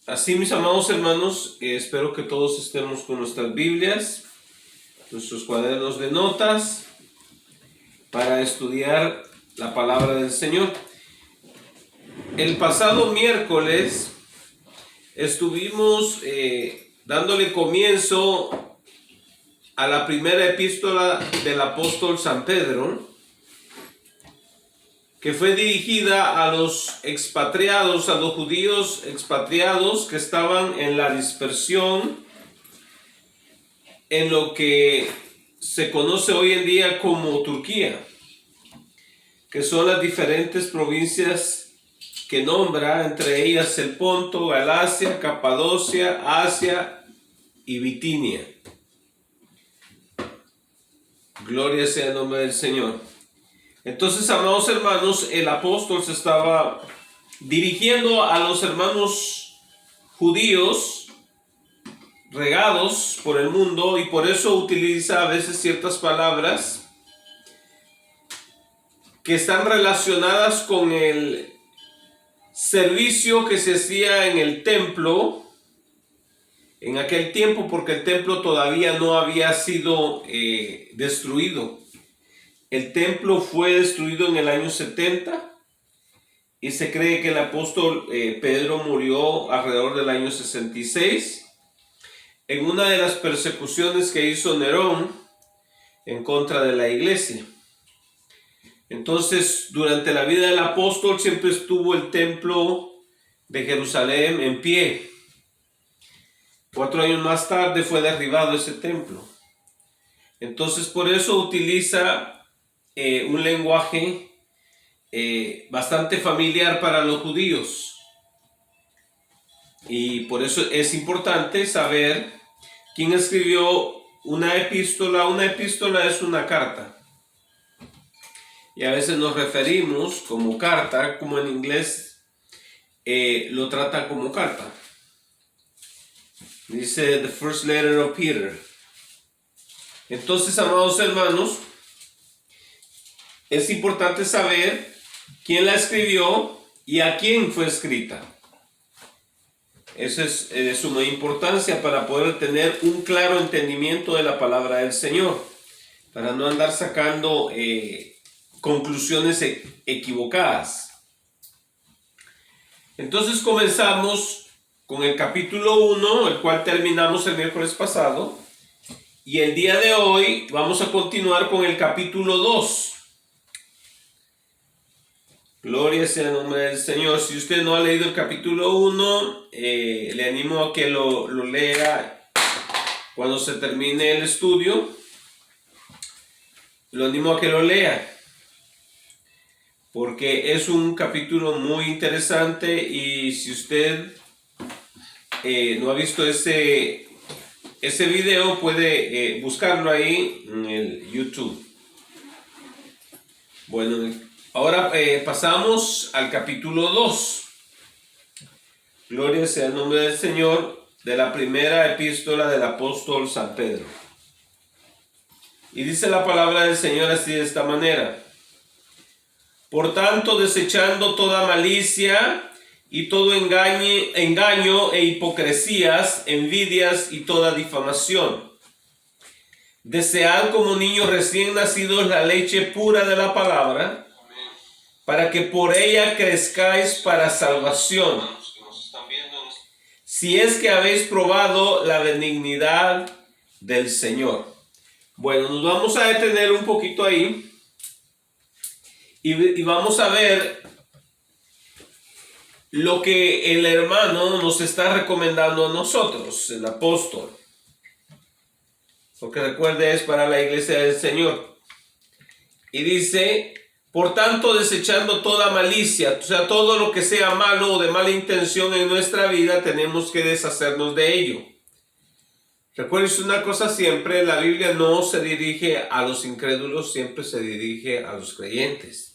Así, mis amados hermanos, espero que todos estemos con nuestras Biblias, nuestros cuadernos de notas, para estudiar la palabra del Señor. El pasado miércoles estuvimos dándole comienzo a la primera epístola del apóstol San Pedro, que fue dirigida a los expatriados, a los judíos expatriados que estaban en la dispersión, en lo que se conoce hoy en día como Turquía, que son las diferentes provincias que nombra, entre ellas el Ponto, Galacia, Capadocia, Asia y Bitinia. Gloria sea el nombre del Señor. Entonces, amados hermanos, el apóstol se estaba dirigiendo a los hermanos judíos regados por el mundo, y por eso utiliza a veces ciertas palabras que están relacionadas con el servicio que se hacía en el templo en aquel tiempo, porque el templo todavía no había sido destruido. El templo fue destruido en el año 70 y se cree que el apóstol Pedro murió alrededor del año 66 en una de las persecuciones que hizo Nerón en contra de la iglesia. Entonces, durante la vida del apóstol siempre estuvo el templo de Jerusalén en pie. 4 años más tarde fue derribado ese templo. Entonces, por eso utiliza un lenguaje bastante familiar para los judíos, y por eso es importante saber quién escribió una epístola. Una epístola es una carta, y a veces nos referimos como carta, como en inglés lo trata como carta. Dice the first letter of Peter. Entonces, amados hermanos, es importante saber quién la escribió y a quién fue escrita. Eso es de suma importancia para poder tener un claro entendimiento de la palabra del Señor, para no andar sacando conclusiones equivocadas. Entonces comenzamos con el capítulo 1, el cual terminamos el miércoles pasado, y el día de hoy vamos a continuar con el capítulo 2. Gloria sea el nombre del Señor. Si usted no ha leído el capítulo 1, le animo a que lo lea cuando se termine el estudio. Lo animo a que lo lea, porque es un capítulo muy interesante, y si usted no ha visto ese video, puede buscarlo ahí en el YouTube. Bueno, ahora pasamos al capítulo 2. Gloria sea el nombre del Señor, de la primera epístola del apóstol San Pedro. Y dice la palabra del Señor así, de esta manera: por tanto, desechando toda malicia y todo engaño e hipocresías, envidias y toda difamación, desead como niños recién nacidos la leche pura de la palabra, para que por ella crezcáis para salvación, si es que habéis probado la benignidad del Señor. Bueno, nos vamos a detener un poquito ahí y vamos a ver lo que el hermano nos está recomendando a nosotros, el apóstol. Porque recuerde, es para la iglesia del Señor. Y dice: por tanto, desechando toda malicia, o sea, todo lo que sea malo o de mala intención en nuestra vida, tenemos que deshacernos de ello. Recuerden una cosa siempre: la Biblia no se dirige a los incrédulos, siempre se dirige a los creyentes.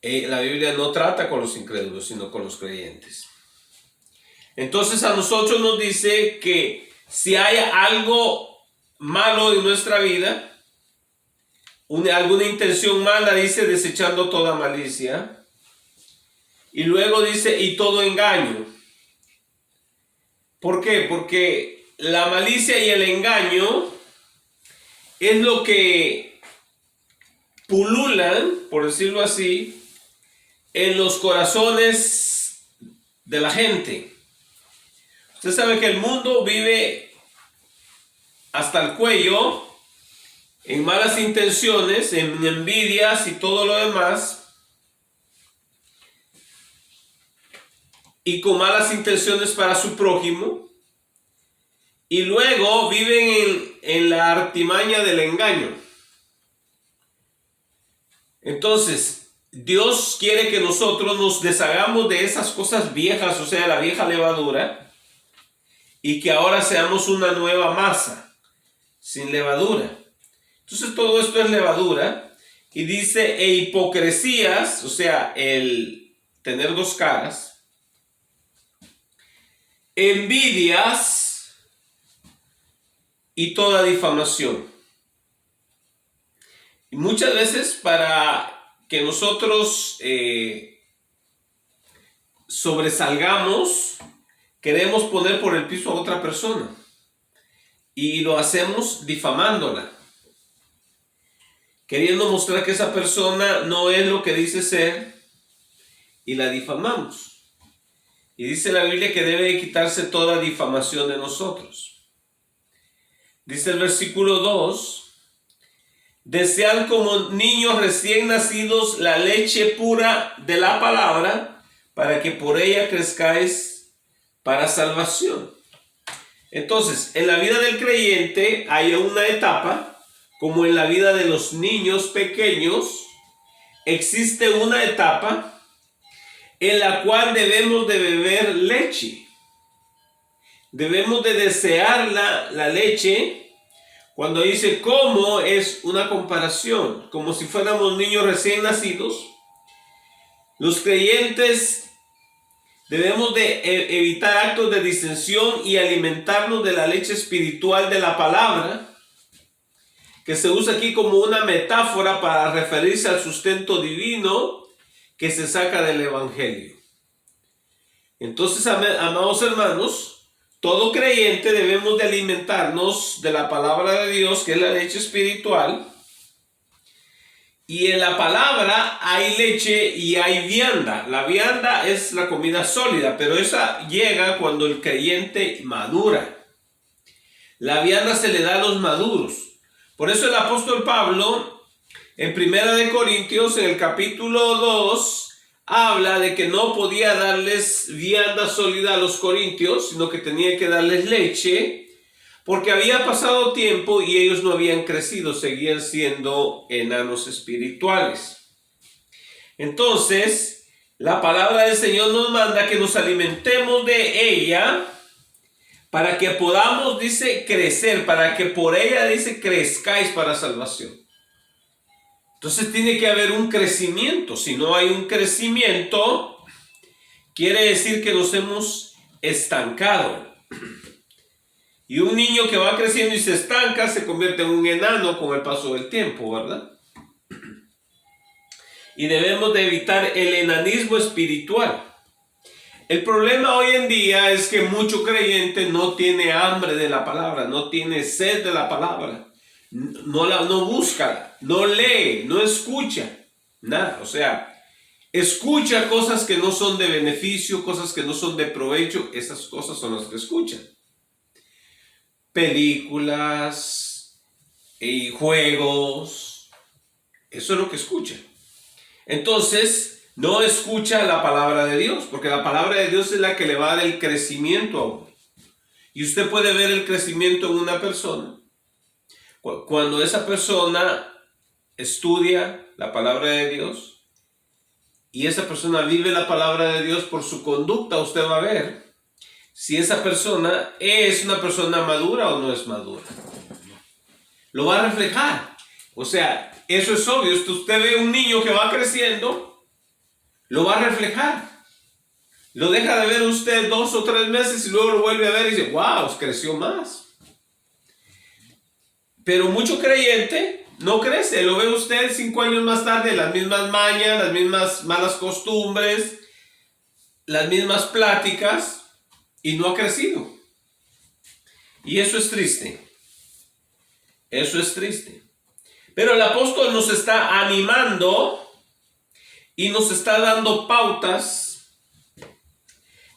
La Biblia no trata con los incrédulos, sino con los creyentes. Entonces, a nosotros nos dice que si hay algo malo en nuestra vida, alguna intención mala, desechando toda malicia, Y luego dice, y todo engaño. ¿Por qué? Porque la malicia y el engaño es lo que pululan, por decirlo así, en los corazones de la gente. Usted sabe que el mundo vive hasta el cuello en malas intenciones, en envidias y todo lo demás, y con malas intenciones para su prójimo, y luego viven en la artimaña del engaño. Entonces, Dios quiere que nosotros nos deshagamos de esas cosas viejas, o sea, la vieja levadura, y que ahora seamos una nueva masa, sin levadura. Entonces todo esto es levadura, y dice, e hipocresías, o sea, el tener dos caras, envidias y toda difamación. Y muchas veces para que nosotros sobresalgamos, queremos poner por el piso a otra persona, y lo hacemos difamándola, queriendo mostrar que esa persona no es lo que dice ser, y la difamamos. Y dice la Biblia que debe quitarse toda difamación de nosotros. Dice el versículo 2, desead como niños recién nacidos la leche pura de la palabra, para que por ella crezcáis para salvación. Entonces, en la vida del creyente hay una etapa, como en la vida de los niños pequeños, existe una etapa en la cual debemos de beber leche. Debemos de desear la leche. Cuando dice cómo, es una comparación, como si fuéramos niños recién nacidos. Los creyentes debemos de evitar actos de disensión y alimentarnos de la leche espiritual de la palabra, que se usa aquí como una metáfora para referirse al sustento divino que se saca del Evangelio. Entonces, amados hermanos, todo creyente debemos de alimentarnos de la palabra de Dios, que es la leche espiritual. Y en la palabra hay leche y hay vianda. La vianda es la comida sólida, pero esa llega cuando el creyente madura. La vianda se le da a los maduros. Por eso el apóstol Pablo, en 1 Corintios, en el capítulo 2, habla de que no podía darles vianda sólida a los corintios, sino que tenía que darles leche, porque había pasado tiempo y ellos no habían crecido, seguían siendo enanos espirituales. Entonces, la palabra del Señor nos manda que nos alimentemos de ella, para que podamos, dice, crecer, para que por ella, dice, crezcáis para salvación. Entonces tiene que haber un crecimiento. Si no hay un crecimiento, quiere decir que nos hemos estancado. Y un niño que va creciendo y se estanca se convierte en un enano con el paso del tiempo, ¿verdad? Y debemos de evitar el enanismo espiritual. El problema hoy en día es que mucho creyente no tiene hambre de la palabra, no tiene sed de la palabra. No busca, no lee, no escucha, nada. O sea, escucha cosas que no son de beneficio, cosas que no son de provecho. Esas cosas son las que escuchan. Películas y juegos, eso es lo que escucha. Entonces, no escucha la palabra de Dios, porque la palabra de Dios es la que le va a dar el crecimiento a uno. Y usted puede ver el crecimiento en una persona cuando esa persona estudia la palabra de Dios y esa persona vive la palabra de Dios. Por su conducta usted va a ver si esa persona es una persona madura o no es madura. Lo va a reflejar. O sea, eso es obvio. Usted ve un niño que va creciendo, lo va a reflejar. Lo deja de ver usted 2 o 3 meses y luego lo vuelve a ver y dice, wow, creció más. Pero mucho creyente no crece. Lo ve usted 5 años más tarde, las mismas mañas, las mismas malas costumbres, las mismas pláticas, y no ha crecido. Y eso es triste. Eso es triste. Pero el apóstol nos está animando y nos está dando pautas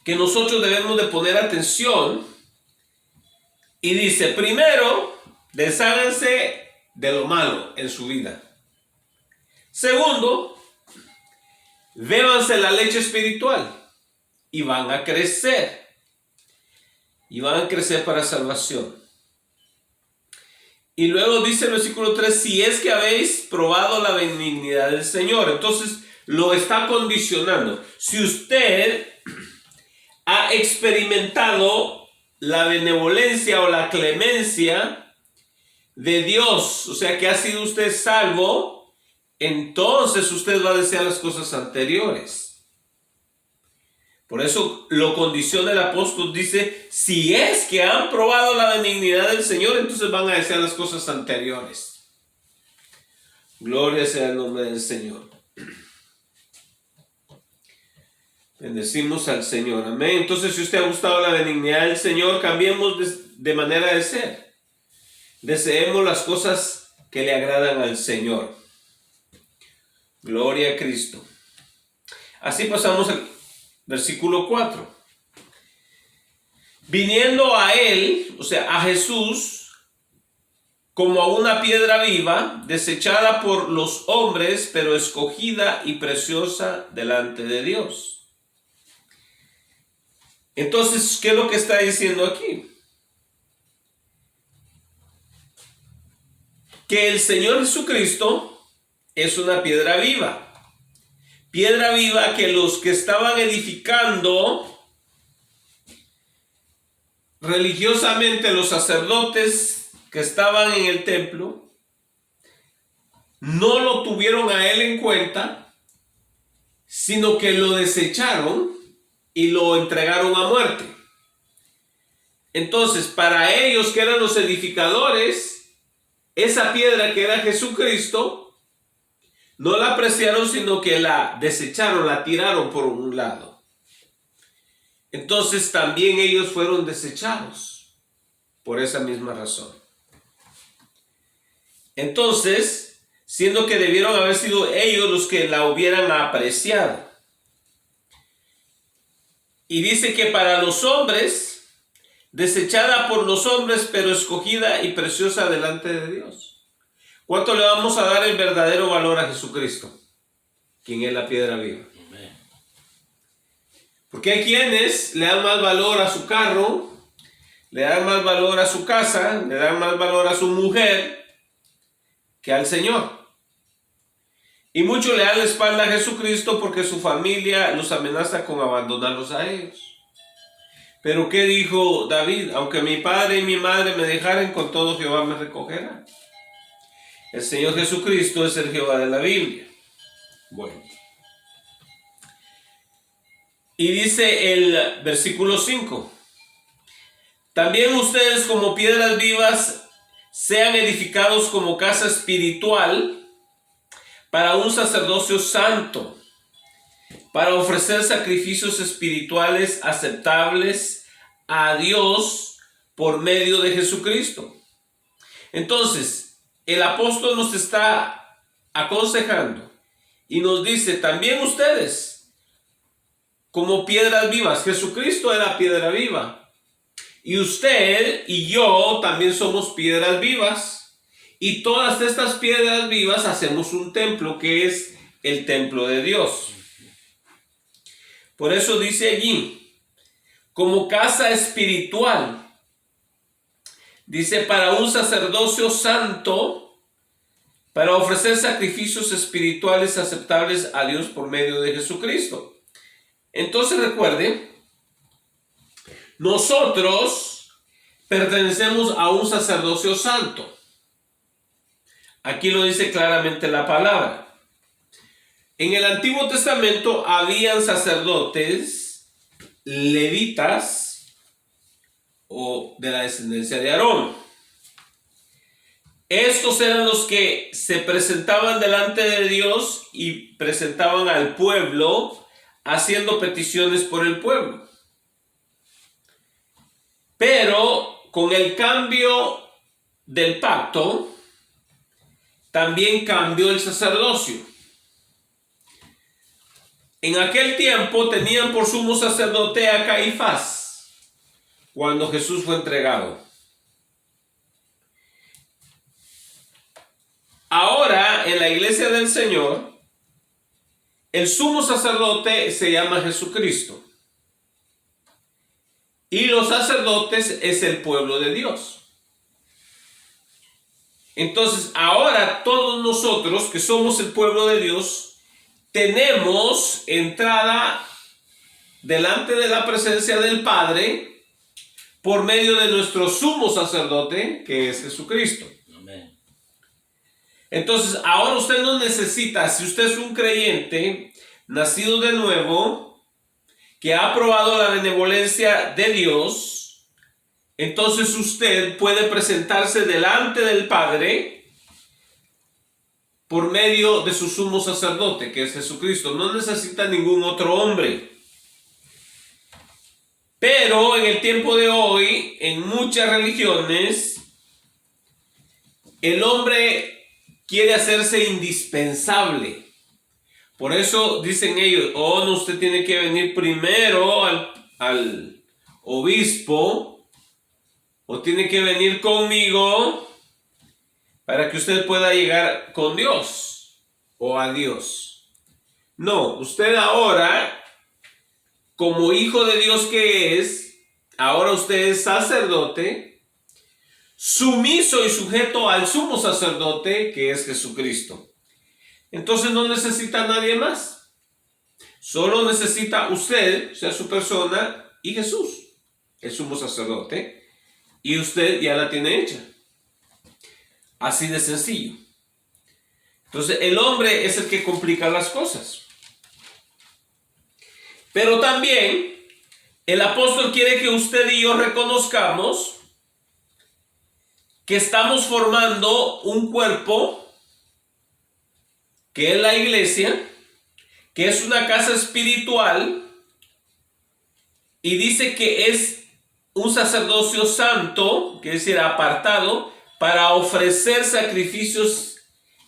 que nosotros debemos de poner atención. Y dice, primero, desháganse de lo malo en su vida. Segundo, bébanse la leche espiritual y van a crecer. Y van a crecer para salvación. Y luego dice el versículo 3, si es que habéis probado la benignidad del Señor. Entonces lo está condicionando. Si usted ha experimentado la benevolencia o la clemencia de Dios, o sea que ha sido usted salvo, entonces usted va a desear las cosas anteriores. Por eso lo condiciona el apóstol, dice, si es que han probado la benignidad del Señor, entonces van a desear las cosas anteriores. Gloria sea el nombre del Señor. Bendecimos al Señor, amén. Entonces, si usted ha gustado la benignidad del Señor, cambiemos de manera de ser. Deseemos las cosas que le agradan al Señor. Gloria a Cristo. Así pasamos al versículo 4. Viniendo a él, o sea, a Jesús, como a una piedra viva, desechada por los hombres, pero escogida y preciosa delante de Dios. Entonces, ¿qué es lo que está diciendo aquí? Que el Señor Jesucristo es una piedra viva. Piedra viva que los que estaban edificando religiosamente, los sacerdotes que estaban en el templo, no lo tuvieron a él en cuenta, sino que lo desecharon y lo entregaron a muerte. Entonces, para ellos que eran los edificadores, esa piedra que era Jesucristo, no la apreciaron, sino que la desecharon, la tiraron por un lado. Entonces también ellos fueron desechados por esa misma razón. Entonces, siendo que debieron haber sido ellos los que la hubieran apreciado. Y dice que para los hombres, desechada por los hombres, pero escogida y preciosa delante de Dios. ¿Cuánto le vamos a dar el verdadero valor a Jesucristo? Quien es la piedra viva. Porque hay quienes le dan más valor a su carro, le dan más valor a su casa, le dan más valor a su mujer que al Señor. Y muchos le dan la espalda a Jesucristo porque su familia los amenaza con abandonarlos a ellos. Pero ¿qué dijo David? Aunque mi padre y mi madre me dejaren, con todo Jehová me recogerá. El Señor Jesucristo es el Jehová de la Biblia. Bueno. Y dice el versículo 5. También ustedes como piedras vivas sean edificados como casa espiritual para un sacerdocio santo, para ofrecer sacrificios espirituales aceptables a Dios por medio de Jesucristo. Entonces, el apóstol nos está aconsejando y nos dice, también ustedes, como piedras vivas, Jesucristo era piedra viva, y usted y yo también somos piedras vivas, y todas estas piedras vivas hacemos un templo que es el templo de Dios. Por eso dice allí, como casa espiritual, dice para un sacerdocio santo, para ofrecer sacrificios espirituales aceptables a Dios por medio de Jesucristo. Entonces recuerde, nosotros pertenecemos a un sacerdocio santo. Aquí lo dice claramente la palabra. En el Antiguo Testamento habían sacerdotes levitas o de la descendencia de Aarón. Estos eran los que se presentaban delante de Dios y presentaban al pueblo haciendo peticiones por el pueblo. Pero con el cambio del pacto, también cambió el sacerdocio. En aquel tiempo tenían por sumo sacerdote a Caifás, cuando Jesús fue entregado. Ahora, en la iglesia del Señor, el sumo sacerdote se llama Jesucristo. Y los sacerdotes es el pueblo de Dios. Entonces, ahora todos nosotros que somos el pueblo de Dios, tenemos entrada delante de la presencia del Padre por medio de nuestro sumo sacerdote, que es Jesucristo. Amén. Entonces, ahora usted no necesita, si usted es un creyente, nacido de nuevo, que ha probado la benevolencia de Dios, entonces usted puede presentarse delante del Padre por medio de su sumo sacerdote, que es Jesucristo. No necesita ningún otro hombre. Pero en el tiempo de hoy, en muchas religiones, el hombre quiere hacerse indispensable. Por eso dicen ellos, oh, no, usted tiene que venir primero al obispo, o tiene que venir conmigo para que usted pueda llegar con Dios o a Dios. No, usted ahora, como hijo de Dios que es, ahora usted es sacerdote, sumiso y sujeto al sumo sacerdote que es Jesucristo. Entonces no necesita a nadie más. Solo necesita usted, o sea, su persona, y Jesús, el sumo sacerdote. Y usted ya la tiene hecha. Así de sencillo. Entonces el hombre es el que complica las cosas. Pero también el apóstol quiere que usted y yo reconozcamos que estamos formando un cuerpo, que es la iglesia, que es una casa espiritual, y dice que es un sacerdocio santo, que es decir, apartado, para ofrecer sacrificios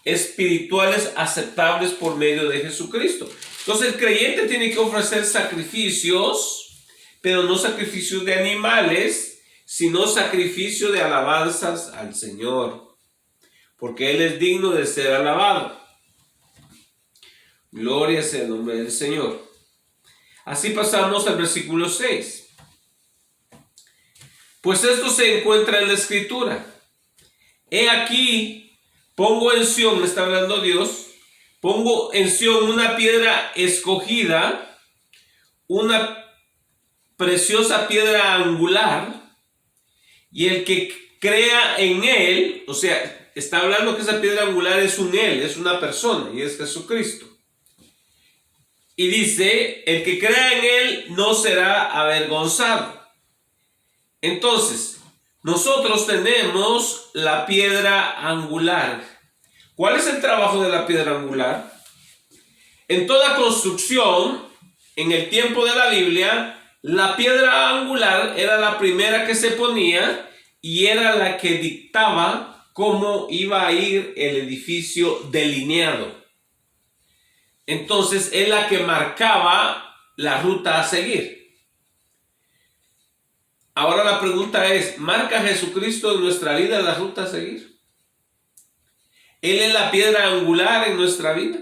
espirituales aceptables por medio de Jesucristo. Entonces el creyente tiene que ofrecer sacrificios, pero no sacrificios de animales, sino sacrificio de alabanzas al Señor, porque Él es digno de ser alabado. Gloria sea el nombre del Señor. Así pasamos al versículo 6. Pues esto se encuentra en la Escritura. He aquí, pongo en Sión, me está hablando Dios, pongo en Sión una piedra escogida, una preciosa piedra angular, y el que crea en él, o sea, está hablando que esa piedra angular es un él, es una persona, y es Jesucristo. Y dice, el que crea en él no será avergonzado. Entonces, nosotros tenemos la piedra angular. ¿Cuál es el trabajo de la piedra angular? En toda construcción, en el tiempo de la Biblia, la piedra angular era la primera que se ponía y era la que dictaba cómo iba a ir el edificio delineado. Entonces, es la que marcaba la ruta a seguir. Ahora la pregunta es, ¿marca Jesucristo en nuestra vida la ruta a seguir? ¿Él es la piedra angular en nuestra vida?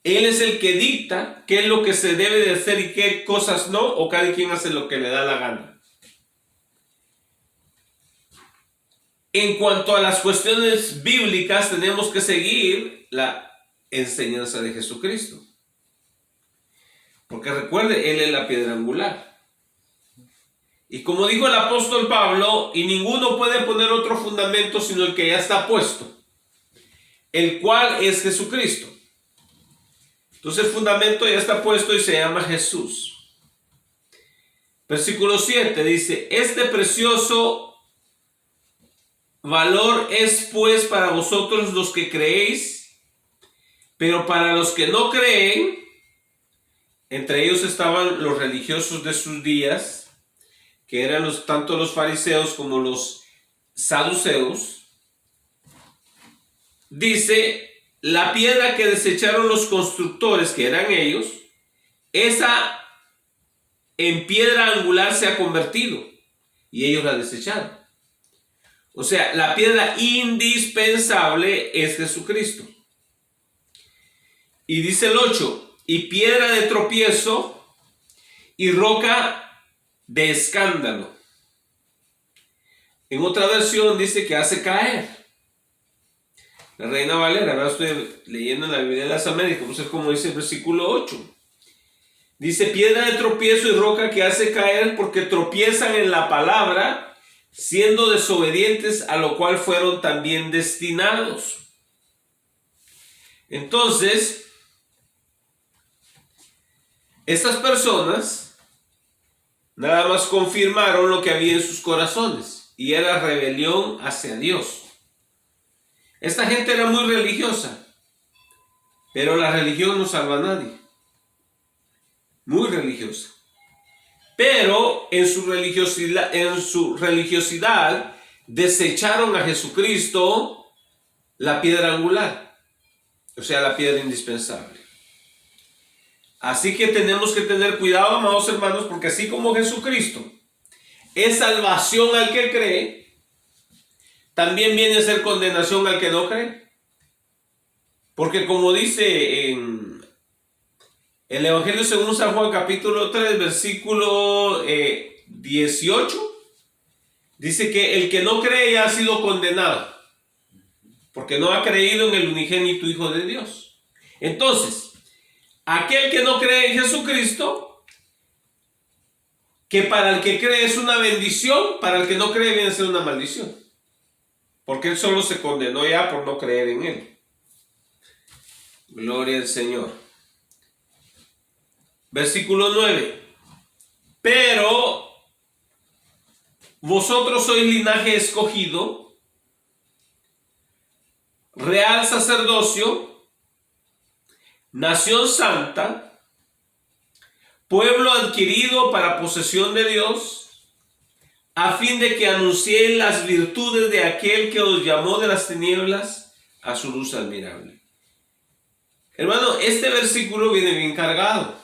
¿Él es el que dicta qué es lo que se debe de hacer y qué cosas no? ¿O cada quien hace lo que le da la gana? En cuanto a las cuestiones bíblicas, tenemos que seguir la enseñanza de Jesucristo. Porque recuerde, Él es la piedra angular. Y como dijo el apóstol Pablo, y ninguno puede poner otro fundamento sino el que ya está puesto, el cual es Jesucristo. Entonces el fundamento ya está puesto y se llama Jesús. Versículo 7 dice, este precioso valor es pues para vosotros los que creéis, pero para los que no creen, entre ellos estaban los religiosos de sus días, que eran tanto los fariseos como los saduceos, dice, la piedra que desecharon los constructores, que eran ellos, esa en piedra angular se ha convertido, y ellos la desecharon. O sea, la piedra indispensable es Jesucristo. Y dice el 8, y piedra de tropiezo y roca de escándalo. En otra versión dice que hace caer. La Reina Valera, ahora estoy leyendo en la Biblia de las Américas, vamos a ver cómo dice el versículo 8. Dice, piedra de tropiezo y roca que hace caer porque tropiezan en la palabra, siendo desobedientes, a lo cual fueron también destinados. Entonces, estas personas nada más confirmaron lo que había en sus corazones, y era rebelión hacia Dios. Esta gente era muy religiosa, pero la religión no salva a nadie. Muy religiosa. Pero en su religiosidad desecharon a Jesucristo, la piedra angular, o sea, la piedra indispensable. Así que tenemos que tener cuidado, amados hermanos, porque así como Jesucristo es salvación al que cree, también viene a ser condenación al que no cree. Porque como dice en el Evangelio según San Juan capítulo 3 versículo 18, dice que el que no cree ya ha sido condenado, porque no ha creído en el unigénito Hijo de Dios. Entonces, aquel que no cree en Jesucristo, que para el que cree es una bendición, para el que no cree viene a ser una maldición. Porque él solo se condenó ya por no creer en él. Gloria al Señor. Versículo 9. Pero vosotros sois linaje escogido, real sacerdocio, nación santa, pueblo adquirido para posesión de Dios, a fin de que anunciéis las virtudes de aquel que os llamó de las tinieblas a su luz admirable. Hermano, este versículo viene bien cargado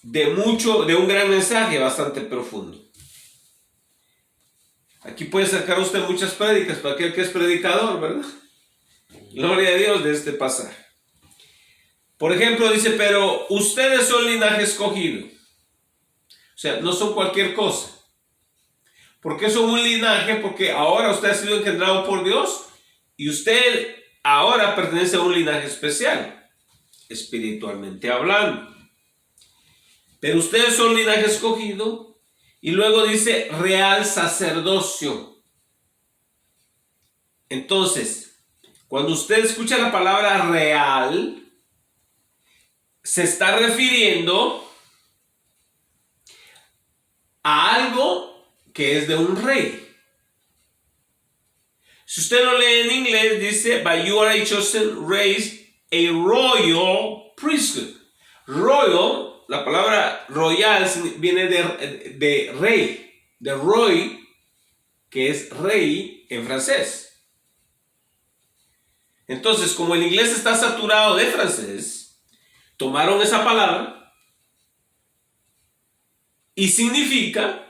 de un gran mensaje bastante profundo. Aquí puede sacar usted muchas prédicas para aquel que es predicador, ¿verdad? Gloria a Dios de este pasaje. Por ejemplo, dice, pero ustedes son linaje escogido. O sea, no son cualquier cosa. ¿Por qué son un linaje? Porque ahora usted ha sido engendrado por Dios y usted ahora pertenece a un linaje especial, espiritualmente hablando. Pero ustedes son linaje escogido, y luego dice real sacerdocio. Entonces, cuando usted escucha la palabra real, se está refiriendo a algo que es de un rey. Si usted lo lee en inglés, dice, but you are a chosen race, a royal priesthood. Royal, la palabra royal viene de rey, de roy, que es rey en francés. Entonces, como el inglés está saturado de francés, tomaron esa palabra y significa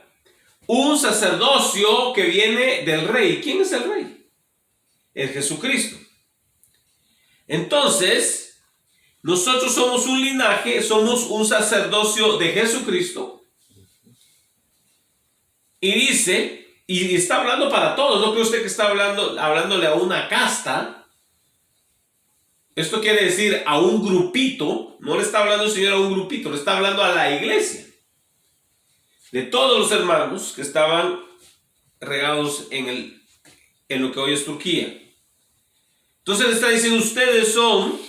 un sacerdocio que viene del rey. ¿Quién es el rey? Es Jesucristo. Entonces, nosotros somos un linaje, somos un sacerdocio de Jesucristo. Y dice, y está hablando para todos, no cree usted que está hablándole a una casta. Esto quiere decir a un grupito, no le está hablando el Señor a un grupito, le está hablando a la iglesia. De todos los hermanos que estaban regados en lo que hoy es Turquía. Entonces le está diciendo, ustedes son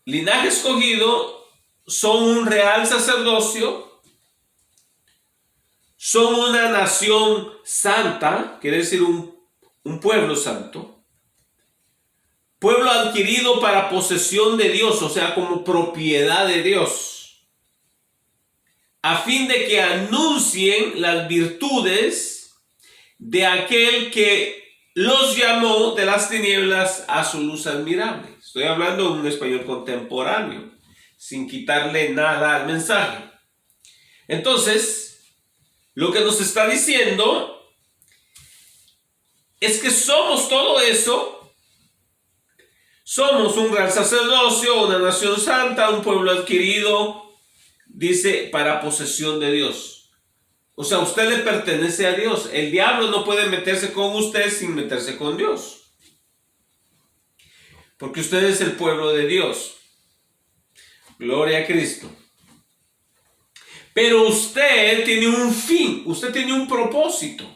linaje escogido, son un real sacerdocio, son una nación santa, quiere decir un pueblo santo, pueblo adquirido para posesión de Dios, o sea, como propiedad de Dios, a fin de que anuncien las virtudes de aquel que los llamó de las tinieblas a su luz admirable. Estoy hablando en un español contemporáneo, sin quitarle nada al mensaje. Entonces, lo que nos está diciendo es que somos todo eso. Somos un gran sacerdocio, una nación santa, un pueblo adquirido, dice, para posesión de Dios. O sea, usted le pertenece a Dios. El diablo no puede meterse con usted sin meterse con Dios. Porque usted es el pueblo de Dios. Gloria a Cristo. Pero usted tiene un fin, usted tiene un propósito.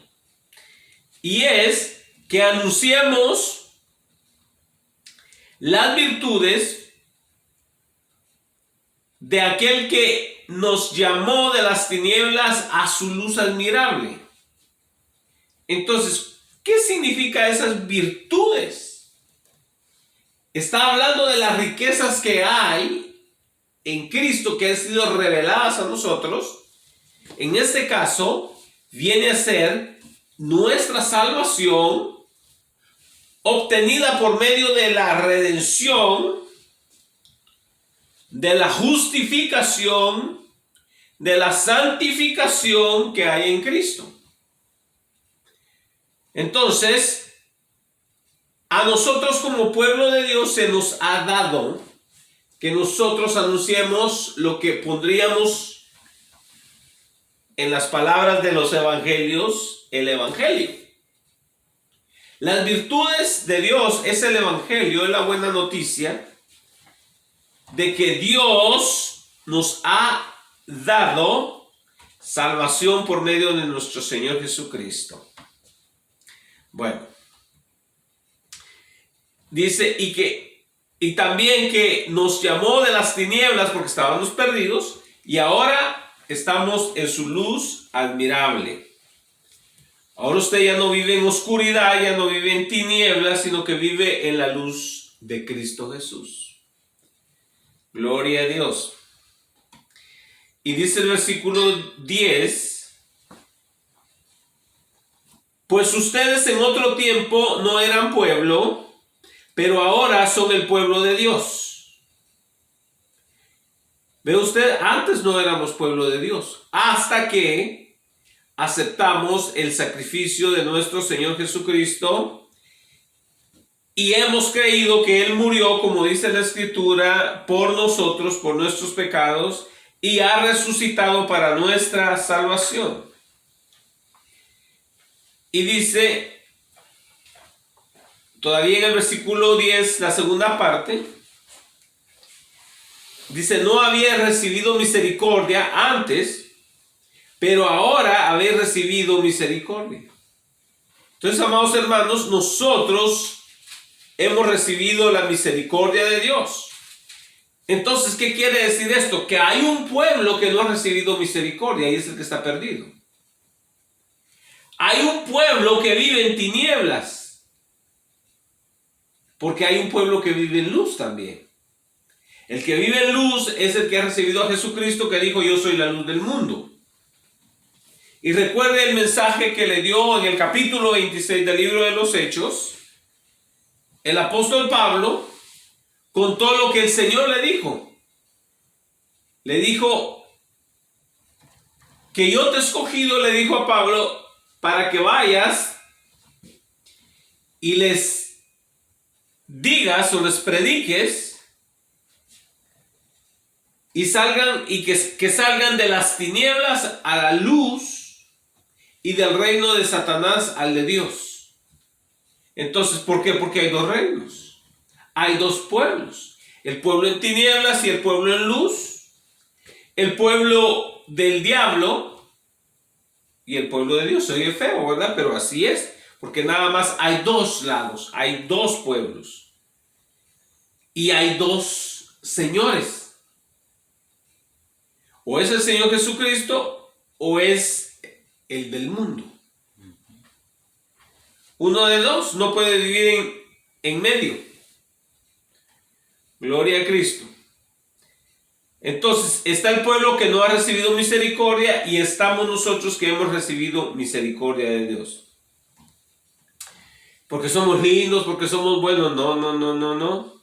Y es que anunciemos las virtudes de aquel que nos llamó de las tinieblas a su luz admirable. Entonces, ¿qué significa esas virtudes? Está hablando de las riquezas que hay en Cristo, que han sido reveladas a nosotros. En este caso, viene a ser nuestra salvación obtenida por medio de la redención, de la justificación, de la santificación que hay en Cristo. Entonces, a nosotros como pueblo de Dios se nos ha dado que nosotros anunciemos lo que pondríamos en las palabras de los evangelios, el evangelio. Las virtudes de Dios es el evangelio, es la buena noticia de que Dios nos ha dado salvación por medio de nuestro Señor Jesucristo. Bueno, dice, y también que nos llamó de las tinieblas porque estábamos perdidos y ahora estamos en su luz admirable. Ahora usted ya no vive en oscuridad, ya no vive en tinieblas, sino que vive en la luz de Cristo Jesús. Gloria a Dios. Y dice el versículo 10, pues ustedes en otro tiempo no eran pueblo, pero ahora son el pueblo de Dios. Ve usted, antes no éramos pueblo de Dios, hasta que aceptamos el sacrificio de nuestro Señor Jesucristo y hemos creído que Él murió, como dice la Escritura, por nosotros, por nuestros pecados, y ha resucitado para nuestra salvación. Y dice, todavía en el versículo 10, la segunda parte, dice, no había recibido misericordia antes, pero ahora habéis recibido misericordia. Entonces, amados hermanos, nosotros hemos recibido la misericordia de Dios. Entonces, ¿qué quiere decir esto? Que hay un pueblo que no ha recibido misericordia y es el que está perdido. Hay un pueblo que vive en tinieblas, porque hay un pueblo que vive en luz también. El que vive en luz es el que ha recibido a Jesucristo, que dijo, yo soy la luz del mundo. Y recuerde el mensaje que le dio en el capítulo 26 del libro de los Hechos. El apóstol Pablo contó lo que el Señor le dijo. Le dijo que yo te he escogido, le dijo a Pablo, para que vayas y les digas o les prediques y salgan y que salgan de las tinieblas a la luz y del reino de Satanás al de Dios. Entonces, ¿por qué? Porque hay dos reinos, hay dos pueblos, el pueblo en tinieblas y el pueblo en luz, el pueblo del diablo y el pueblo de Dios. Se oye feo, ¿verdad? Pero así es, porque nada más hay dos lados, hay dos pueblos y hay dos señores. O es el Señor Jesucristo o es el del mundo. Uno de dos no puede vivir en medio. Gloria a Cristo. Entonces está el pueblo que no ha recibido misericordia y estamos nosotros que hemos recibido misericordia de Dios. Porque somos lindos, porque somos buenos. No, no, no, no, no.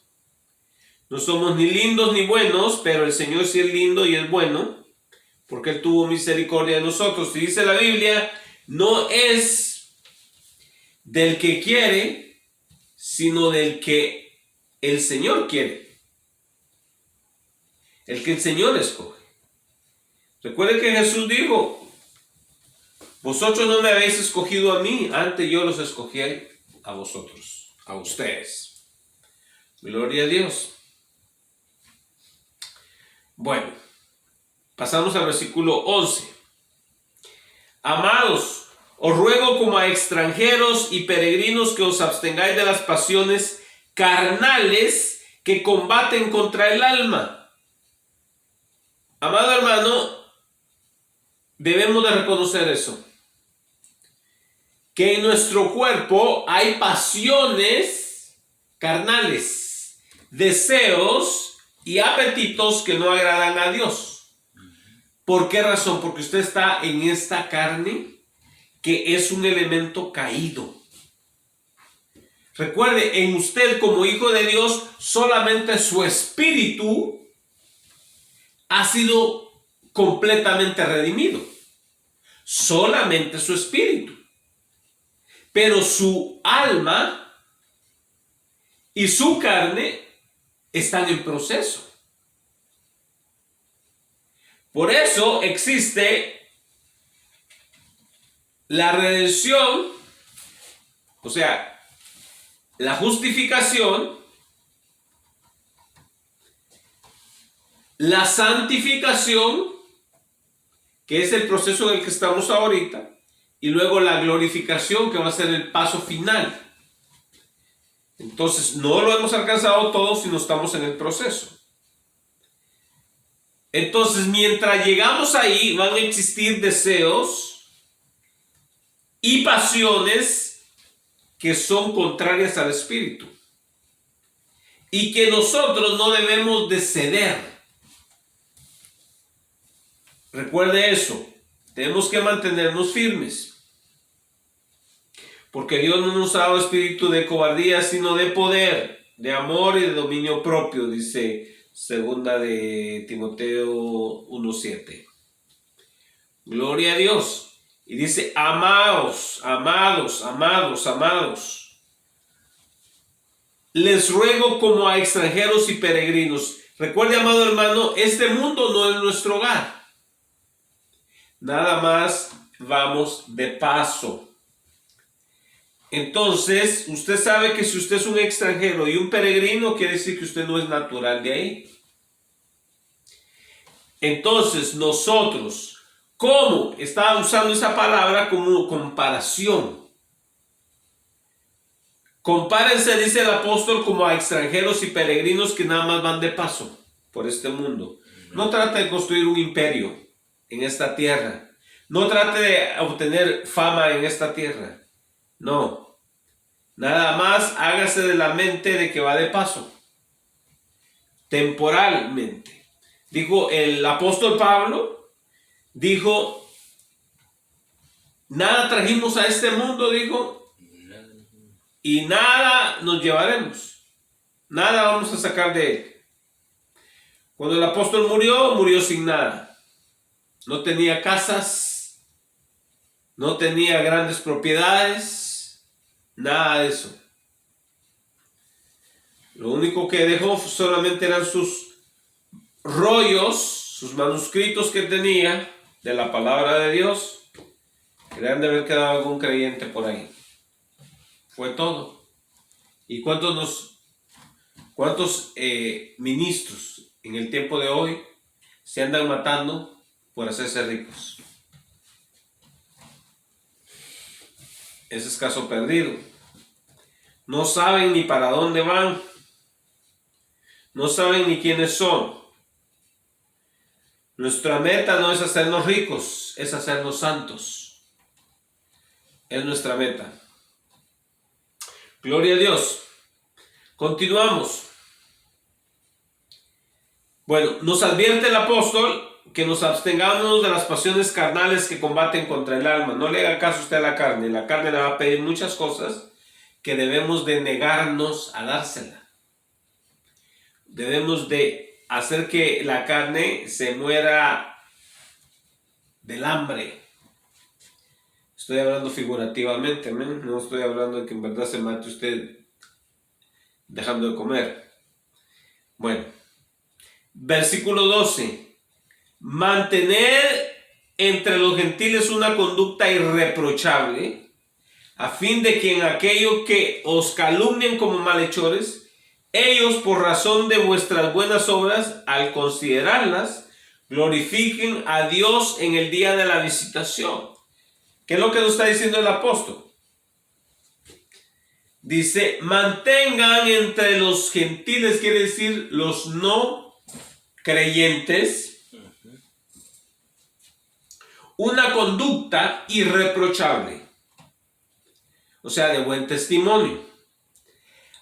No somos ni lindos ni buenos, pero el Señor sí es lindo y es bueno, porque Él tuvo misericordia de nosotros. Y dice la Biblia, no es del que quiere, sino del que el Señor quiere. El que el Señor escoge. Recuerden que Jesús dijo, vosotros no me habéis escogido a mí, antes yo los escogí a vosotros, a ustedes. Gloria a Dios. Bueno, pasamos al versículo 11. Amados, os ruego como a extranjeros y peregrinos que os abstengáis de las pasiones carnales que combaten contra el alma. Amado hermano, debemos de reconocer eso. Que en nuestro cuerpo hay pasiones carnales, deseos y apetitos que no agradan a Dios. ¿Por qué razón? Porque usted está en esta carne que es un elemento caído. Recuerde, en usted como hijo de Dios, solamente su espíritu ha sido completamente redimido. Solamente su espíritu. Pero su alma y su carne están en proceso. Por eso existe la redención, o sea, la justificación, la santificación, que es el proceso en el que estamos ahorita, y luego la glorificación, que va a ser el paso final. Entonces, no lo hemos alcanzado todo, sino estamos en el proceso. Entonces, mientras llegamos ahí, van a existir deseos y pasiones que son contrarias al espíritu y que nosotros no debemos de ceder. Recuerde eso, tenemos que mantenernos firmes, porque Dios no nos ha dado espíritu de cobardía, sino de poder, de amor y de dominio propio, dice segunda de Timoteo 1:7. Gloria a Dios. Y dice, amados, amados, amados, amados. Les ruego como a extranjeros y peregrinos. Recuerde, amado hermano, este mundo no es nuestro hogar. Nada más vamos de paso. Entonces, usted sabe que si usted es un extranjero y un peregrino, quiere decir que usted no es natural de ahí. Entonces, nosotros, ¿cómo? Estaba usando esa palabra como comparación. Compárense, dice el apóstol, como a extranjeros y peregrinos que nada más van de paso por este mundo. No trate de construir un imperio en esta tierra. No trate de obtener fama en esta tierra. No. Nada más hágase de la mente de que va de paso. Temporalmente. Dijo el apóstol Pablo, dijo, nada trajimos a este mundo, dijo, y nada nos llevaremos. Nada vamos a sacar de él. Cuando el apóstol murió, murió sin nada. No tenía casas, no tenía grandes propiedades, nada de eso. Lo único que dejó solamente eran sus rollos, sus manuscritos que tenía de la palabra de Dios, que le han de haber quedado algún creyente por ahí. Fue todo. ¿Y cuántos ministros en el tiempo de hoy se andan matando por hacerse ricos? Ese es caso perdido. No saben ni para dónde van. No saben ni quiénes son. Nuestra meta no es hacernos ricos, es hacernos santos. Es nuestra meta. Gloria a Dios. Continuamos. Bueno, nos advierte el apóstol que nos abstengamos de las pasiones carnales que combaten contra el alma. No le haga caso usted a la carne. La carne le va a pedir muchas cosas que debemos de negarnos a dársela. Debemos de hacer que la carne se muera del hambre. Estoy hablando figurativamente, ¿men? No estoy hablando de que en verdad se mate usted dejando de comer. Bueno, versículo 12. Mantener entre los gentiles una conducta irreprochable, a fin de que en aquello que os calumnian como malhechores, ellos por razón de vuestras buenas obras, al considerarlas, glorifiquen a Dios en el día de la visitación. ¿Qué es lo que nos está diciendo el apóstol? Dice, mantengan entre los gentiles, quiere decir los no creyentes, una conducta irreprochable, o sea, de buen testimonio,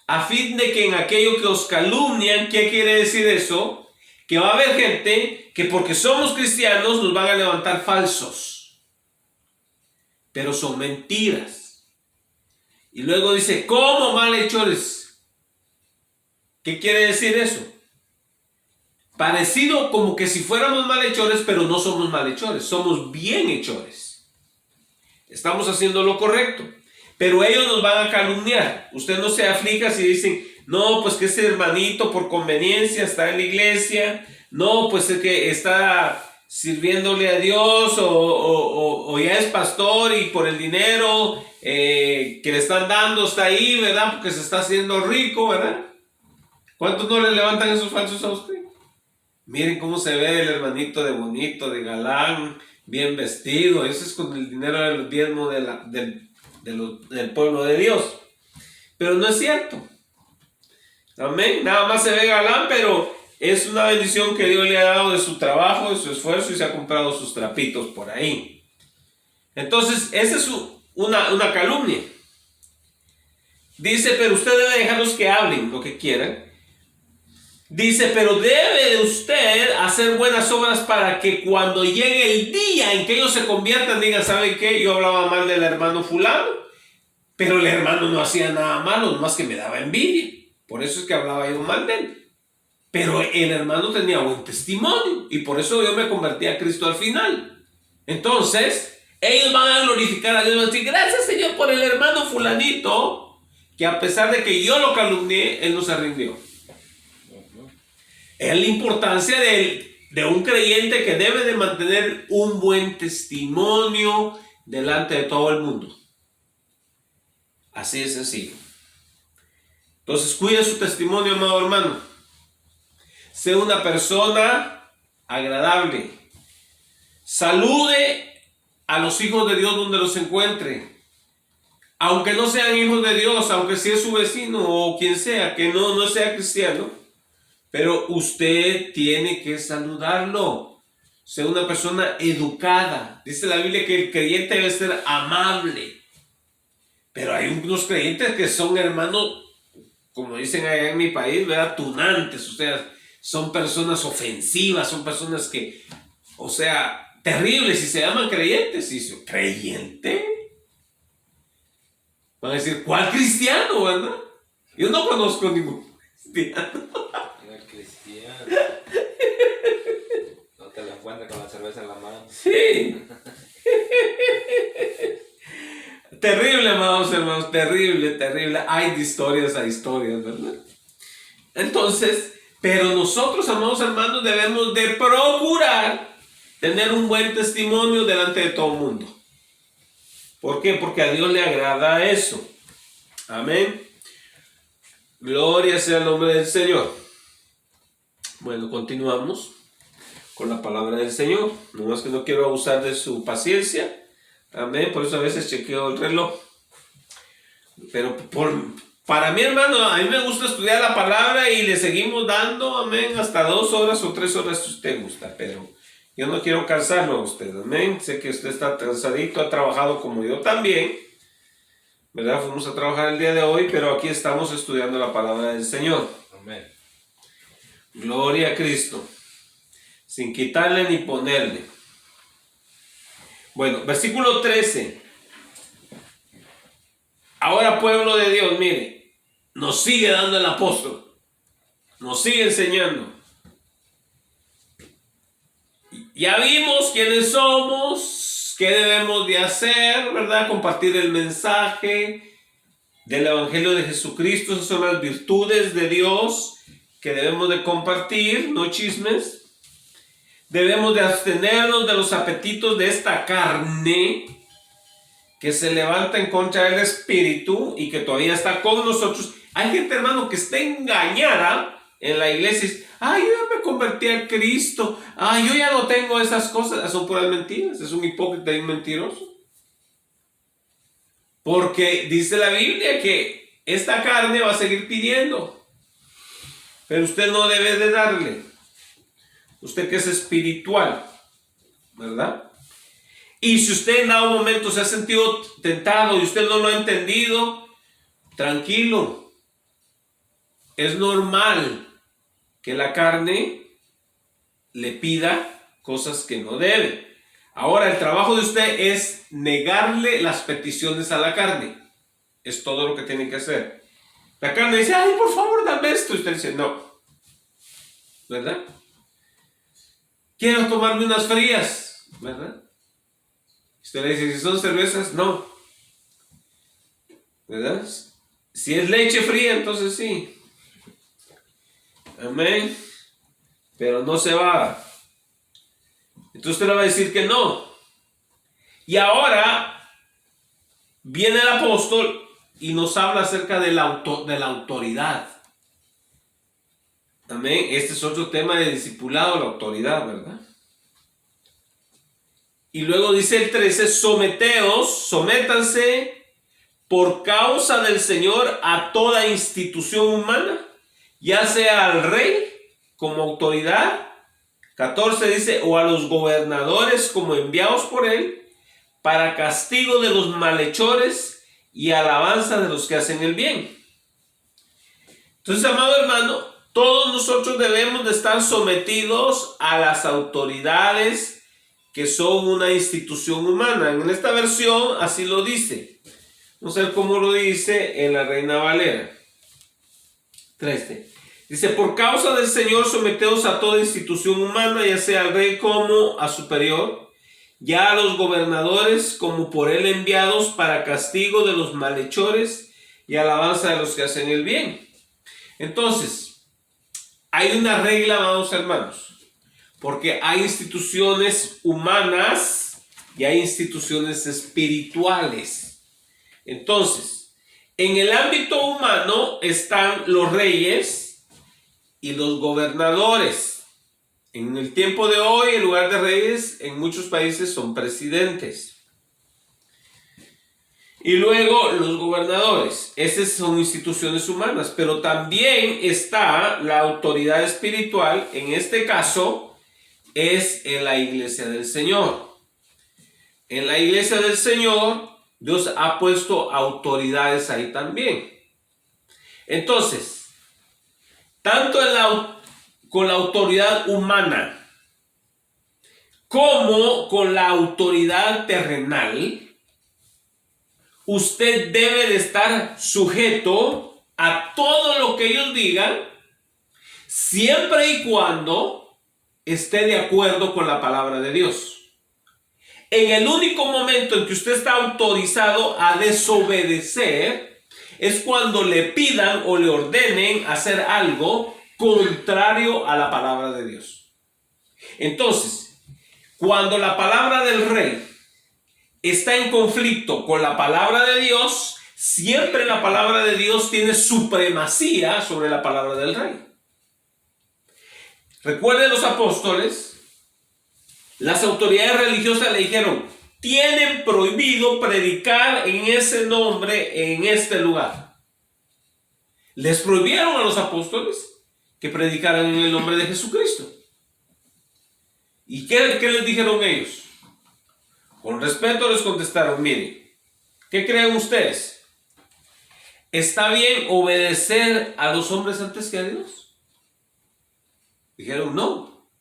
a fin de que en aquello que os calumnian, ¿qué quiere decir eso? Que va a haber gente que porque somos cristianos nos van a levantar falsos, pero son mentiras. Y luego dice, ¿cómo malhechores? ¿Qué quiere decir eso? Parecido como que si fuéramos malhechores, pero no somos malhechores, somos bienhechores. Estamos haciendo lo correcto, pero ellos nos van a calumniar. Usted no se aflija si dicen, no, pues que ese hermanito por conveniencia está en la iglesia, no, pues es que está sirviéndole a Dios o ya es pastor y por el dinero que le están dando está ahí, ¿verdad? Porque se está haciendo rico, ¿verdad? ¿Cuántos no le levantan esos falsos a usted? Miren cómo se ve el hermanito de bonito, de galán, bien vestido. Eso es con el dinero del diezmo del pueblo de Dios. Pero no es cierto. Amén. Nada más se ve galán, pero es una bendición que Dios le ha dado de su trabajo, de su esfuerzo y se ha comprado sus trapitos por ahí. Entonces, esa es una calumnia. Dice, pero usted debe dejarlos que hablen lo que quieran. Dice, pero debe de usted hacer buenas obras para que cuando llegue el día en que ellos se conviertan, digan, ¿saben qué? Yo hablaba mal del hermano fulano, pero el hermano no hacía nada malo, nomás que me daba envidia. Por eso es que hablaba yo mal de él. Pero el hermano tenía buen testimonio y por eso yo me convertí a Cristo al final. Entonces, ellos van a glorificar a Dios y van a decir, gracias Señor por el hermano fulanito, que a pesar de que yo lo calumnié, él no se rindió. Es la importancia de un creyente que debe de mantener un buen testimonio delante de todo el mundo. Así es sencillo. Entonces, cuide su testimonio, amado hermano. Sea una persona agradable. Salude a los hijos de Dios donde los encuentre. Aunque no sean hijos de Dios, aunque sea su vecino o quien sea, que no sea cristiano. Pero usted tiene que saludarlo. Sea una persona educada. Dice la Biblia que el creyente debe ser amable. Pero hay unos creyentes que son, hermanos, como dicen allá en mi país, ¿verdad? Tunantes. O sea, son personas ofensivas, son personas que, o sea, terribles. Y se llaman creyentes. Y dice, ¿creyente? Van a decir, ¿cuál cristiano, verdad? Yo no conozco ningún cristiano. No te la encuentras con la cerveza en la mano. Sí. Terrible, amados hermanos, terrible, terrible. Hay historias, ¿verdad? Entonces, pero nosotros, amados hermanos, debemos de procurar tener un buen testimonio delante de todo el mundo. ¿Por qué? Porque a Dios le agrada eso. Amén. Gloria sea el nombre del Señor. Bueno, continuamos con la palabra del Señor. No más que no quiero abusar de su paciencia. Amén. Por eso a veces chequeo el reloj. Pero para mí, hermano, a mí me gusta estudiar la palabra y le seguimos dando, amén, hasta 2 horas o 3 horas si usted gusta. Pero yo no quiero cansarlo a usted, amén. Sé que usted está cansadito, ha trabajado como yo también, ¿verdad? Fuimos a trabajar el día de hoy, pero aquí estamos estudiando la palabra del Señor. Amén. Gloria a Cristo. sin quitarle ni ponerle. Bueno, versículo 13. Ahora, pueblo de Dios, mire, nos sigue dando el apóstol, nos sigue enseñando. Ya vimos quiénes somos, qué debemos de hacer, ¿verdad? Compartir el mensaje del Evangelio de Jesucristo. Esas son las virtudes de Dios que debemos de compartir, no chismes. Debemos de abstenernos de los apetitos de esta carne que se levanta en contra del Espíritu y que todavía está con nosotros. Hay gente, hermano, que está engañada en la iglesia. Ay, yo ya me convertí a Cristo. Ay, yo ya no tengo esas cosas. Son puras mentiras. Es un hipócrita y un mentiroso. Porque dice la Biblia que esta carne va a seguir pidiendo. Pero usted no debe de darle. Usted que es espiritual, ¿verdad? Y si usted en dado momento se ha sentido tentado y usted no lo ha entendido, tranquilo. Es normal que la carne le pida cosas que no debe. Ahora, el trabajo de usted es negarle las peticiones a la carne. Es todo lo que tiene que hacer. La carne dice, ay, por favor, dame esto. Y usted dice, no. ¿Verdad? Quiero tomarme unas frías. ¿Verdad? Usted le dice, si son cervezas, no. ¿Verdad? Si es leche fría, entonces sí. Amén. Pero no se va. Entonces usted le va a decir que no. Y ahora viene el apóstol y nos habla acerca de la autoridad. Amén. Este es otro tema de discipulado, la autoridad, ¿verdad? Y luego dice el 13, sométanse por causa del Señor a toda institución humana, ya sea al rey como autoridad. 14 dice, o a los gobernadores como enviados por él, para castigo de los malhechores y alabanza de los que hacen el bien. Entonces, amado hermano, todos nosotros debemos de estar sometidos a las autoridades que son una institución humana. En esta versión así lo dice. Vamos a ver cómo lo dice en la Reina Valera. 13. Dice, por causa del Señor someteos a toda institución humana, ya sea al rey como a superior, ya a los gobernadores como por él enviados para castigo de los malhechores y alabanza de los que hacen el bien. Entonces, hay una regla, amados hermanos, porque hay instituciones humanas y hay instituciones espirituales. Entonces, en el ámbito humano están los reyes y los gobernadores. En el tiempo de hoy, en lugar de reyes, en muchos países son presidentes. Y luego los gobernadores. Esas son instituciones humanas. Pero también está la autoridad espiritual. En este caso, es en la iglesia del Señor. En la iglesia del Señor, Dios ha puesto autoridades ahí también. Entonces, tanto con la autoridad humana como con la autoridad terrenal, usted debe de estar sujeto a todo lo que ellos digan, siempre y cuando esté de acuerdo con la palabra de Dios. En el único momento en que usted está autorizado a desobedecer es cuando le pidan o le ordenen hacer algo contrario a la palabra de Dios. Entonces, cuando la palabra del rey está en conflicto con la palabra de Dios, siempre la palabra de Dios tiene supremacía sobre la palabra del rey. Recuerden los apóstoles, las autoridades religiosas le dijeron, tienen prohibido predicar en ese nombre, en este lugar. Les prohibieron a los apóstoles que predicaran en el nombre de Jesucristo. ¿Y qué les dijeron ellos? Con respeto les contestaron, miren, ¿qué creen ustedes? ¿Está bien obedecer a los hombres antes que a Dios? Dijeron, no.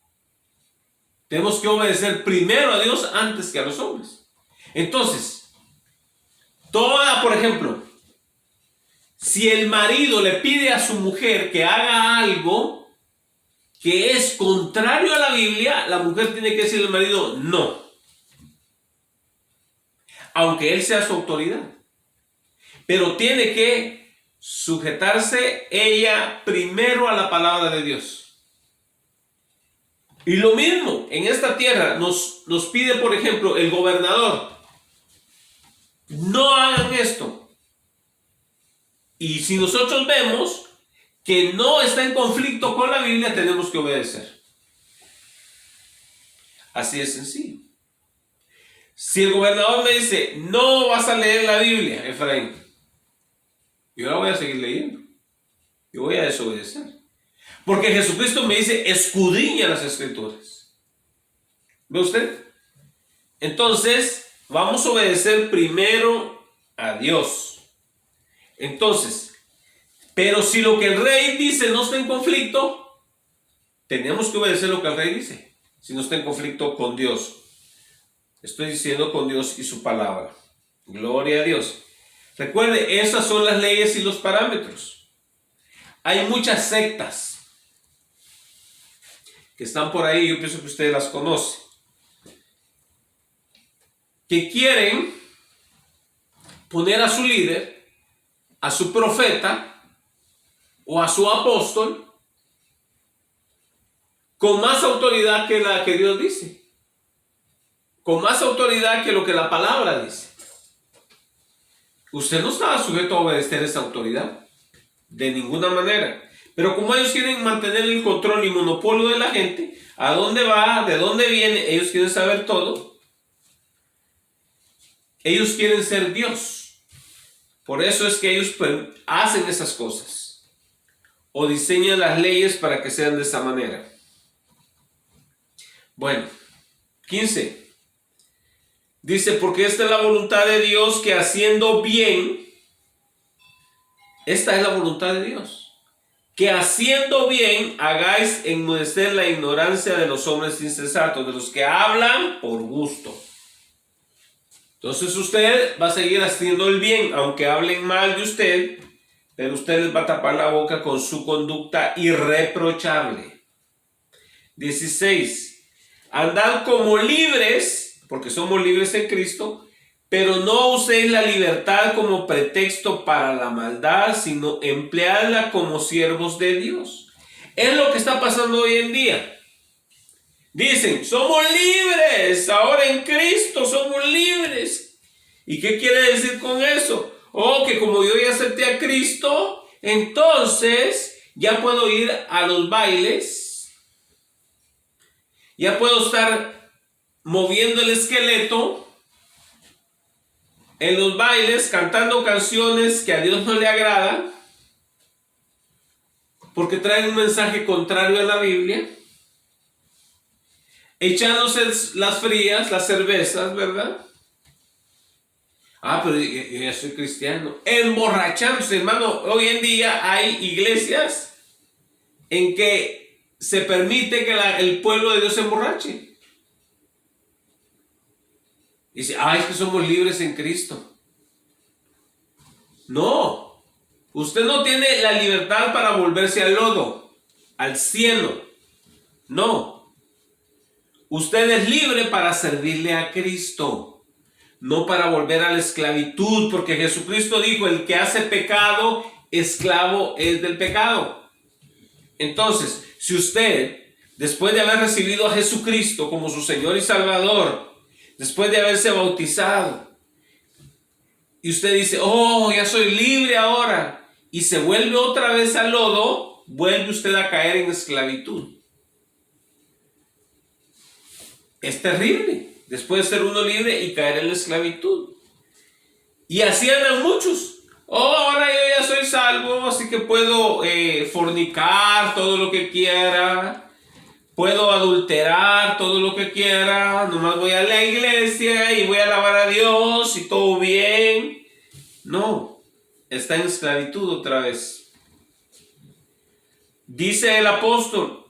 Tenemos que obedecer primero a Dios antes que a los hombres. Entonces, por ejemplo, si el marido le pide a su mujer que haga algo que es contrario a la Biblia, la mujer tiene que decirle al marido no. Aunque él sea su autoridad. Pero tiene que sujetarse ella primero a la palabra de Dios. Y lo mismo, en esta tierra nos pide, por ejemplo, el gobernador, no hagan esto. Y si nosotros vemos que no está en conflicto con la Biblia, tenemos que obedecer. Así de sencillo. Si el gobernador me dice, no vas a leer la Biblia, Efraín, yo la voy a seguir leyendo. Yo voy a desobedecer. Porque Jesucristo me dice, escudriña las Escrituras. ¿Ve usted? Entonces, vamos a obedecer primero a Dios. Entonces, pero si lo que el rey dice no está en conflicto, tenemos que obedecer lo que el rey dice. Si no está en conflicto con Dios. Estoy diciendo con Dios y su palabra. Gloria a Dios. Recuerde, esas son las leyes y los parámetros. Hay muchas sectas que están por ahí, yo pienso que ustedes las conocen, que quieren poner a su líder, a su profeta o a su apóstol con más autoridad que la que Dios dice, con más autoridad que lo que la palabra dice. Usted no estaba sujeto a obedecer esa autoridad de ninguna manera. Pero como ellos quieren mantener el control y monopolio de la gente, a dónde va, de dónde viene, ellos quieren saber todo. Ellos quieren ser Dios. Por eso es que ellos hacen esas cosas. O diseñan las leyes para que sean de esa manera. Bueno, 15. Dice, porque esta es la voluntad de Dios, que haciendo bien, esta es la voluntad de Dios, que haciendo bien hagáis enmudecer la ignorancia de los hombres insensatos, de los que hablan por gusto. Entonces usted va a seguir haciendo el bien, aunque hablen mal de usted, pero usted les va a tapar la boca con su conducta irreprochable. 16. Andad como libres, porque somos libres en Cristo, pero no uséis la libertad como pretexto para la maldad, sino empleadla como siervos de Dios. Es lo que está pasando hoy en día. Dicen, somos libres, ahora en Cristo somos libres. ¿Y qué quiere decir con eso? Oh, que como yo ya acepté a Cristo, entonces ya puedo ir a los bailes, ya puedo estar moviendo el esqueleto en los bailes, cantando canciones que a Dios no le agradan, porque traen un mensaje contrario a la Biblia, echándose las frías, las cervezas, ¿verdad? Ah, pero yo ya soy cristiano. Emborrachándose, hermano. Hoy en día hay iglesias en que se permite que el pueblo de Dios se emborrache. Dice, es que somos libres en Cristo. No, usted no tiene la libertad para volverse al lodo, al cielo. No, usted es libre para servirle a Cristo, no para volver a la esclavitud, porque Jesucristo dijo, el que hace pecado, esclavo es del pecado. Entonces, si usted, después de haber recibido a Jesucristo como su Señor y Salvador, después de haberse bautizado, y usted dice, ya soy libre ahora, y se vuelve otra vez al lodo, vuelve usted a caer en esclavitud. Es terrible, después de ser uno libre y caer en la esclavitud. Y así andan muchos. Ahora yo ya soy salvo, así que puedo fornicar todo lo que quiera. Puedo adulterar todo lo que quiera, nomás voy a la iglesia y voy a alabar a Dios y todo bien. No, está en esclavitud otra vez. Dice el apóstol,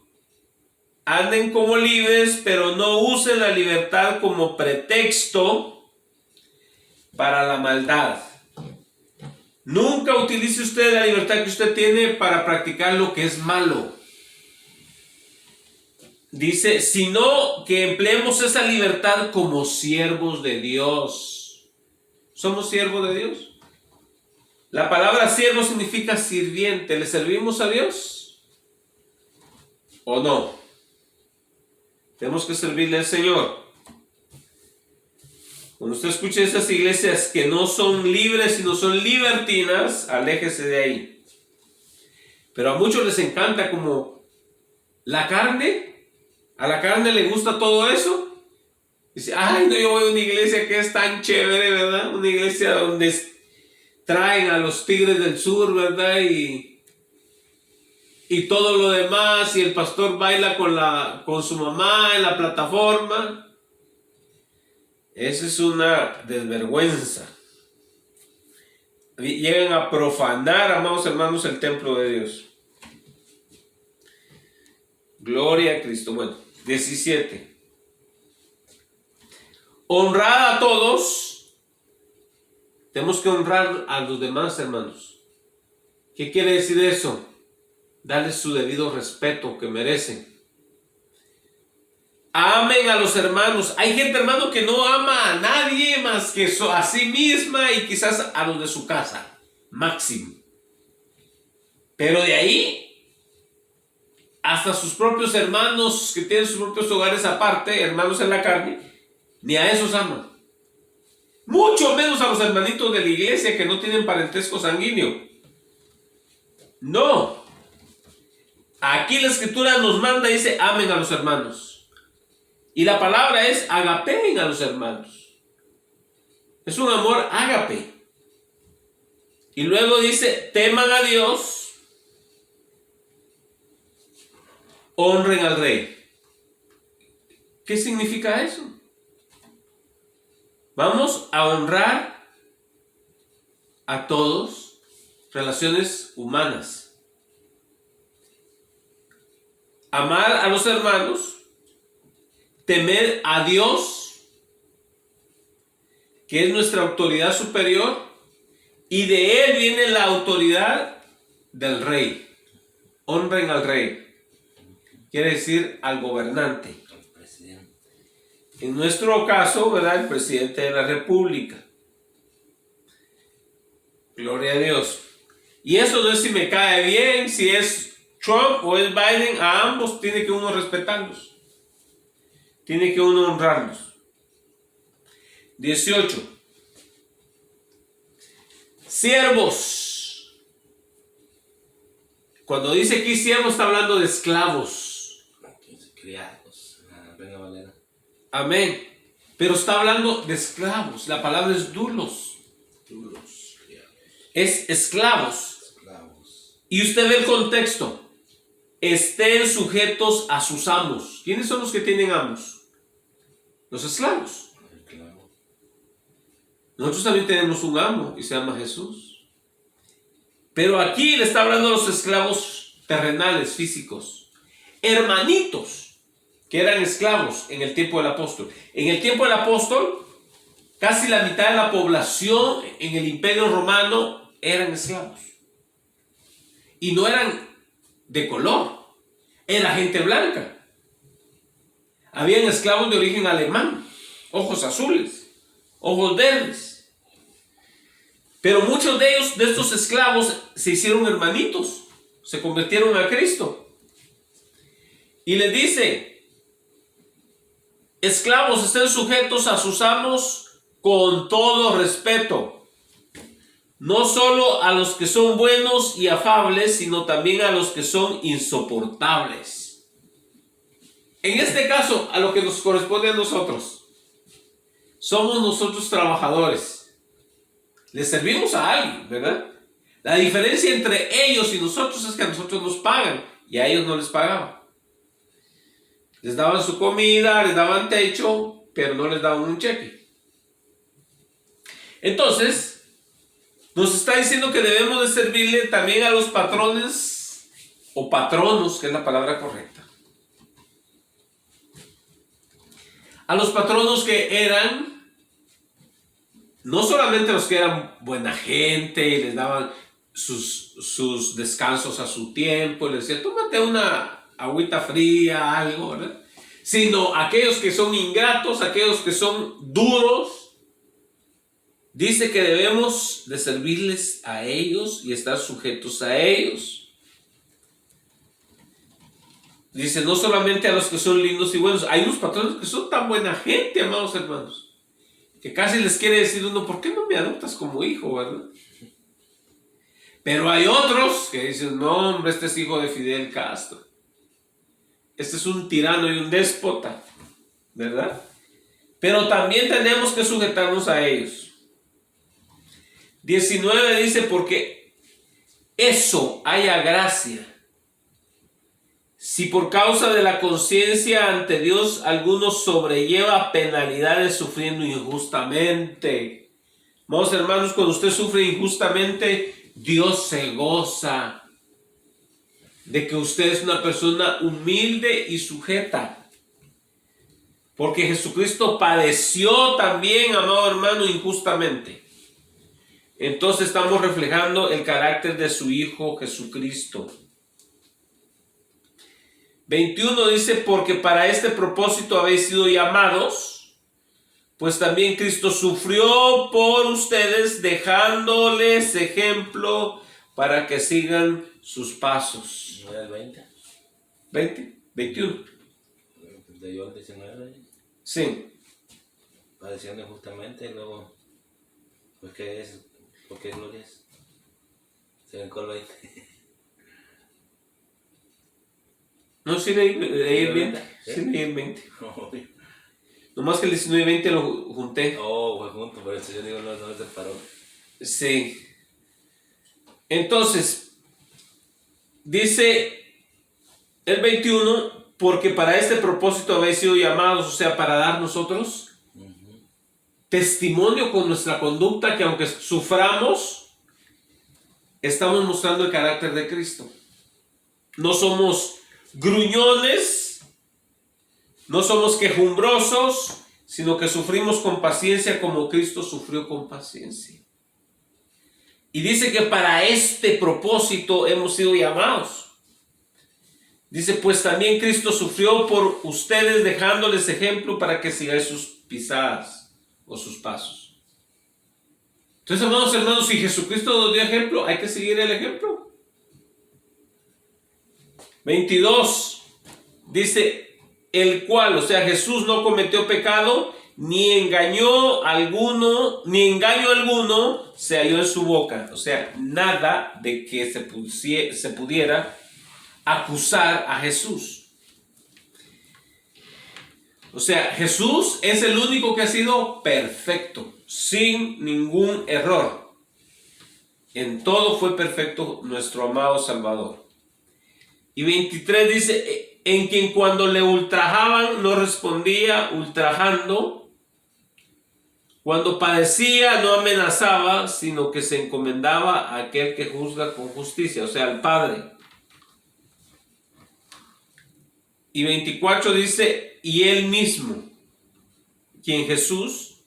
anden como libres, pero no usen la libertad como pretexto para la maldad. Nunca utilice usted la libertad que usted tiene para practicar lo que es malo. Dice, sino que empleemos esa libertad como siervos de Dios. ¿Somos siervos de Dios? La palabra siervo significa sirviente. ¿Le servimos a Dios o no? Tenemos que servirle al Señor. Cuando usted escuche esas iglesias que no son libres, sino son libertinas, aléjese de ahí. Pero a muchos les encanta como la carne. A la carne le gusta todo eso. Dice, ay, no, yo voy a una iglesia que es tan chévere, ¿verdad? Una iglesia donde traen a los Tigres del Sur, ¿verdad? Y todo lo demás, y el pastor baila con su mamá en la plataforma. Esa es una desvergüenza. Llegan a profanar, amados hermanos, el templo de Dios. Gloria a Cristo. Bueno, 17. Honrad a todos. Tenemos que honrar a los demás, hermanos. ¿Qué quiere decir eso? Darles su debido respeto que merecen. Amen a los hermanos. Hay gente, hermano, que no ama a nadie más que a sí misma y quizás a los de su casa. Máximo. Pero de ahí, hasta sus propios hermanos que tienen sus propios hogares aparte, hermanos en la carne, ni a esos aman. Mucho menos a los hermanitos de la iglesia que no tienen parentesco sanguíneo. No. Aquí la escritura nos manda y dice, amen a los hermanos. Y la palabra es agapeen a los hermanos. Es un amor ágape. Y luego dice, teman a Dios, honren al rey. ¿Qué significa eso? Vamos a honrar a todos, relaciones humanas. Amar a los hermanos. Temer a Dios, que es nuestra autoridad superior, y de Él viene la autoridad del rey. Honren al rey. Quiere decir al gobernante. En nuestro caso, ¿verdad? El presidente de la República. Gloria a Dios. Y eso no es si me cae bien, si es Trump o es Biden, a ambos tiene que uno respetarlos. Tiene que uno honrarlos. 18. Siervos. Cuando dice aquí siervos está hablando de esclavos. Criados. Venga, Valera. Amén. Pero está hablando de esclavos. La palabra es dulos. Duros, criados. Es esclavos. Esclavos. Y usted ve el contexto. Estén sujetos a sus amos. ¿Quiénes son los que tienen amos? Los esclavos. Nosotros también tenemos un amo y se llama Jesús. Pero aquí le está hablando a los esclavos terrenales, físicos. Hermanitos que eran esclavos en el tiempo del apóstol. En el tiempo del apóstol, casi la mitad de la población en el Imperio Romano eran esclavos. Y no eran de color, era gente blanca. Habían esclavos de origen alemán, ojos azules, ojos verdes. Pero muchos de ellos, de estos esclavos, se hicieron hermanitos, se convirtieron a Cristo. Y les dice, esclavos, estén sujetos a sus amos con todo respeto. No solo a los que son buenos y afables, sino también a los que son insoportables. En este caso, a lo que nos corresponde a nosotros, somos nosotros trabajadores. Le servimos a alguien, ¿verdad? La diferencia entre ellos y nosotros es que a nosotros nos pagan y a ellos no les pagaban. Les daban su comida, les daban techo, pero no les daban un cheque. Entonces, nos está diciendo que debemos de servirle también a los patrones o patronos, que es la palabra correcta. a los patronos que eran, no solamente los que eran buena gente y les daban sus descansos a su tiempo, y les decía, tómate una agüita fría, algo, ¿verdad? Sino aquellos que son ingratos, aquellos que son duros, dice que debemos de servirles a ellos y estar sujetos a ellos. Dice, no solamente a los que son lindos y buenos, hay unos patrones que son tan buena gente, amados hermanos, que casi les quiere decir uno, ¿por qué no me adoptas como hijo, verdad? Pero hay otros que dicen, no, hombre, este es hijo de Fidel Castro. Este es un tirano y un déspota, ¿verdad? Pero también tenemos que sujetarnos a ellos. 19 dice, porque eso haya gracia. Si por causa de la conciencia ante Dios alguno sobrelleva penalidades sufriendo injustamente. Amados hermanos, cuando usted sufre injustamente, Dios se goza de que usted es una persona humilde y sujeta. Porque Jesucristo padeció también, amado hermano, injustamente. Entonces estamos reflejando el carácter de su Hijo Jesucristo. 21 dice, porque para este propósito habéis sido llamados, pues también Cristo sufrió por ustedes, dejándoles ejemplo para que sigan sus pasos. ¿No era el 20? 20, 21. De Joel 19. Sí. Padeciendo injustamente, y luego, pues ¿qué es? ¿Por qué gloria es? Se brincó el 20. No, sí leí el 20. Sí leí el 20. Nomás que el 19 y 20 lo junté. Oh, pues junto, por eso yo digo, no se separó. Sí. Entonces, dice el 21, porque para este propósito habéis sido llamados, o sea, para dar nosotros testimonio con nuestra conducta, que aunque suframos, estamos mostrando el carácter de Cristo. No somos gruñones, no somos quejumbrosos, sino que sufrimos con paciencia como Cristo sufrió con paciencia. Y dice que para este propósito hemos sido llamados. Dice, pues también Cristo sufrió por ustedes, dejándoles ejemplo para que sigáis sus pisadas o sus pasos. Entonces, amados hermanos, si Jesucristo nos dio ejemplo, hay que seguir el ejemplo. 22 dice, el cual, o sea, Jesús no cometió pecado, ni engaño alguno se halló en su boca. O sea, nada de que se pudiera acusar a Jesús. O sea, Jesús es el único que ha sido perfecto, sin ningún error. En todo fue perfecto nuestro amado Salvador. Y 23 dice, en quien cuando le ultrajaban no respondía ultrajando, cuando padecía no amenazaba, sino que se encomendaba a aquel que juzga con justicia, o sea, al Padre. Y 24 dice, y él mismo, quien Jesús,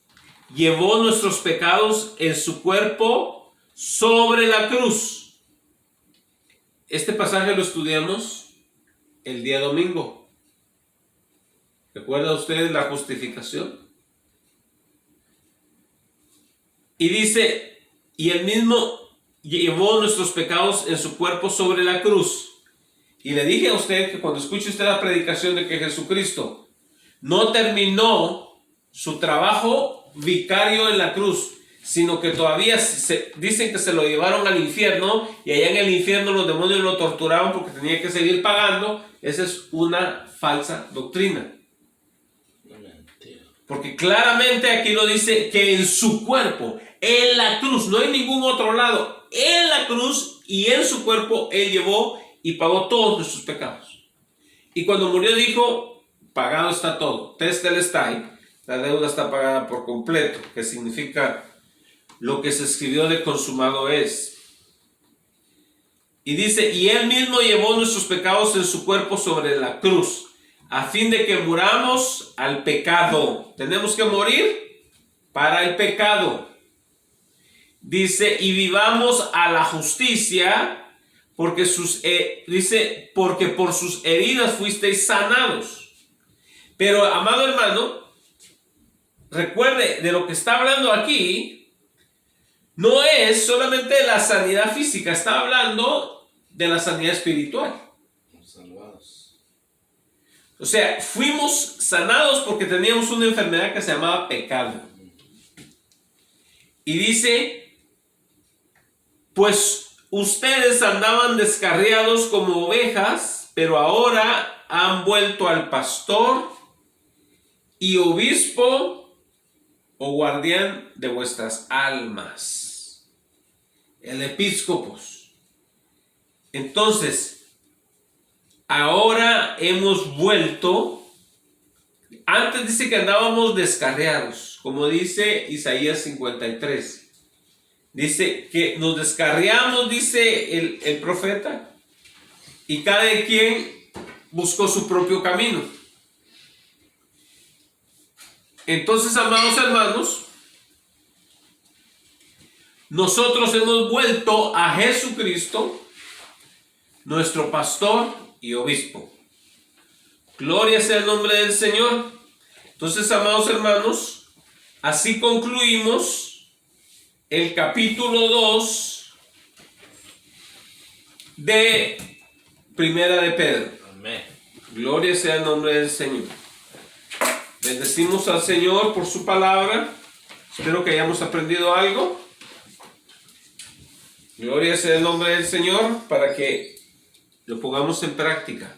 llevó nuestros pecados en su cuerpo sobre la cruz. Este pasaje lo estudiamos el día domingo. ¿Recuerda usted la justificación? Y dice, y él mismo llevó nuestros pecados en su cuerpo sobre la cruz. Y le dije a usted que cuando escuche usted la predicación de que Jesucristo no terminó su trabajo vicario en la cruz, sino que todavía dicen que se lo llevaron al infierno y allá en el infierno los demonios lo torturaban porque tenía que seguir pagando. Esa es una falsa doctrina. Porque claramente aquí lo dice que en su cuerpo, en la cruz, no en ningún otro lado, en la cruz y en su cuerpo él llevó y pagó todos nuestros pecados. Y cuando murió dijo, pagado está todo, Tetelestai, la deuda está pagada por completo, que significa lo que se escribió de consumado es. Y dice, y él mismo llevó nuestros pecados en su cuerpo sobre la cruz, a fin de que muramos al pecado. Tenemos que morir para el pecado. Dice, y vivamos a la justicia, porque porque por sus heridas fuisteis sanados. Pero, amado hermano, recuerde, de lo que está hablando aquí, no es solamente la sanidad física, está hablando de la sanidad espiritual. Salvados. O sea, fuimos sanados porque teníamos una enfermedad que se llamaba pecado. Y dice, pues ustedes andaban descarriados como ovejas, pero ahora han vuelto al pastor y obispo o guardián de vuestras almas, el episcopos. Entonces, ahora hemos vuelto. Antes dice que andábamos descarriados, como dice Isaías 53. Dice que nos descarriamos, dice el profeta, y cada quien buscó su propio camino. Entonces, amados hermanos, nosotros hemos vuelto a Jesucristo, nuestro pastor y obispo. Gloria sea el nombre del Señor. Entonces, amados hermanos, así concluimos el capítulo 2 de Primera de Pedro. Amén. Gloria sea el nombre del Señor. Bendecimos al Señor por su palabra. Espero que hayamos aprendido algo. Gloria sea el nombre del Señor para que lo pongamos en práctica.